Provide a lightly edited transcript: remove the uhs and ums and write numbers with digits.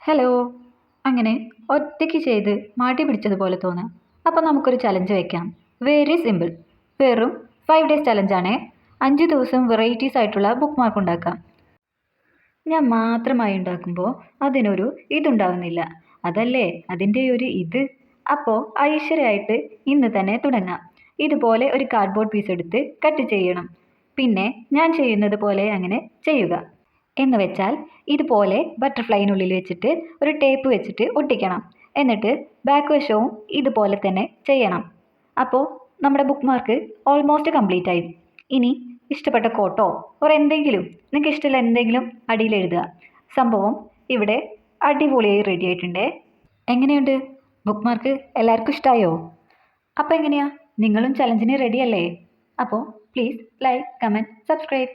Hello. അങ്ങനെ ഒറ്റയ്ക്ക് ചെയ്ത് മടി പിടിച്ചതുപോലെ തോന്നാം. അപ്പോൾ നമുക്കൊരു ചലഞ്ച് വെക്കാം. Very simple. വെറും 5 ഡേയ്സ് ചലഞ്ചാണേ. 5 ദിവസം വെറൈറ്റീസ് ആയിട്ടുള്ള ബുക്ക് മാർക്ക് ഉണ്ടാക്കാം. ഞാൻ മാത്രമായി ഉണ്ടാക്കുമ്പോൾ അതിനൊരു ഇതുണ്ടാവുന്നില്ല. അതല്ലേ അതിൻ്റെ ഒരു ഇത്. അപ്പോൾ ഐശ്വര്യമായിട്ട് ഇന്ന് തന്നെ തുടങ്ങാം. ഇതുപോലെ ഒരു കാർഡ്ബോർഡ് പീസ് എടുത്ത് കട്ട് ചെയ്യണം. പിന്നെ ഞാൻ ചെയ്യുന്നത് പോലെ അങ്ങനെ ചെയ്യുക. എന്ന് വെച്ചാൽ ഇതുപോലെ ബട്ടർഫ്ലൈനുള്ളിൽ വെച്ചിട്ട് ഒരു ടേപ്പ് വെച്ചിട്ട് ഒട്ടിക്കണം. എന്നിട്ട് ബാക്ക് വശവും ഇതുപോലെ തന്നെ ചെയ്യണം. അപ്പോൾ നമ്മുടെ ബുക്ക് മാർക്ക് ഓൾമോസ്റ്റ് കംപ്ലീറ്റ് ആയി. ഇനി ഇഷ്ടപ്പെട്ട കോട്ടോ ഓർ എന്തെങ്കിലും നിങ്ങൾക്ക് ഇഷ്ടമുള്ള എന്തെങ്കിലും അടിയിൽ എഴുതുക. സംഭവം ഇവിടെ അടിപൊളിയായി റെഡി ആയിട്ടുണ്ടേ. എങ്ങനെയുണ്ട് ബുക്ക് മാർക്ക്? എല്ലാവർക്കും ഇഷ്ടമായോ? അപ്പോൾ എങ്ങനെയാ, നിങ്ങളും ചലഞ്ചിന് റെഡിയല്ലേ? അപ്പോൾ പ്ലീസ് ലൈക്ക്, കമൻറ്റ്, സബ്സ്ക്രൈബ്.